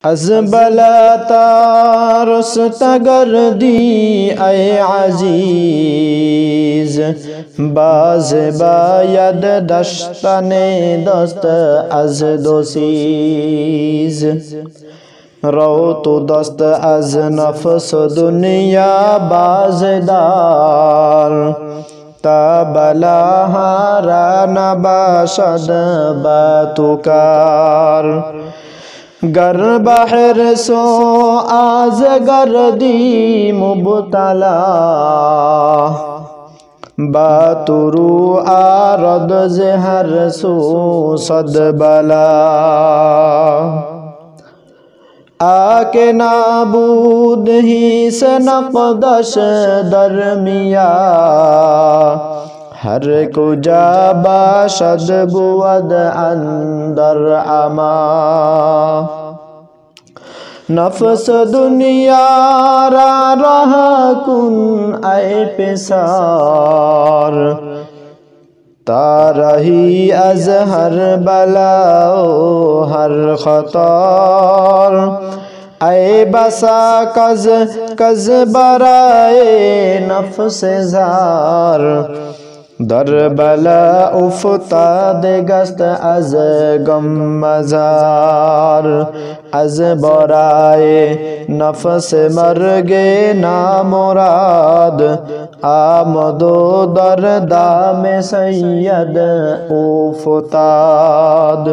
अज बलाता रुस्तगर्दी ऐ अजीज बाज बायद दश्तने दस्त अज दोसीज रो तो दस्त अज नफ्स दुनिया बाजदार तबला हारा नबाशद बातुकार गर बहर सो आज गर्दी मुबतला बातुरु आरद जहर सो सद बला आके नाबूद ही से नक़दश दरमिया हर कुजा बाशद बुअद अंदर अमा नफ्स दुनिया रा रहा कुन ऐ पिसार तारही अज हर बलाओ हर खतार ऐ बसा कज कज बराए नफ्स जार दर बला उफ्ताद गस्त अज गम मजार अज बराए नफ्स मरगे नामुराद आमदो दर दाम सैयद उफ्ताद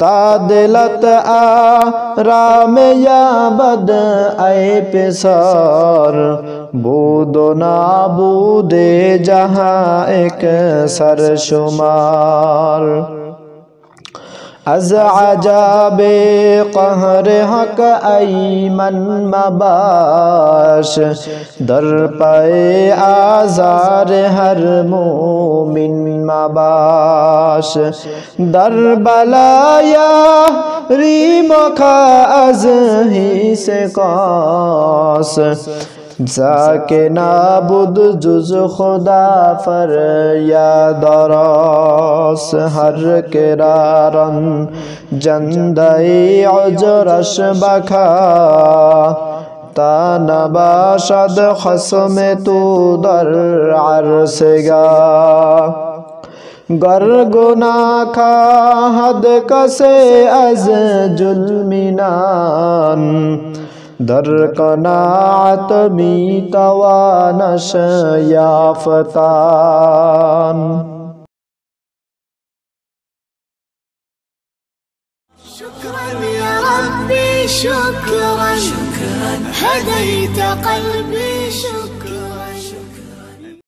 तादिलत आ राम या बद ऐ पिसार बूदो नाबूदे जहाँ एक सरशुमार अज अजाबे कहर हक ऐमन मबाश दर पे आज़ार हर मोमिन मबाश दर बलाया रीम खा अज ही से कास जाके नाबुद जुज खुदा फर या दरास हर किरारन जंदई अजरश बखा तानबाशद खसम तू दर अरसगा गर गुना खा हद कसे अज जुल्मिनान दर कनात मी तवानश याफतान। शुक्रान या रब्बी शुक्रान हदैत क़ल्बी।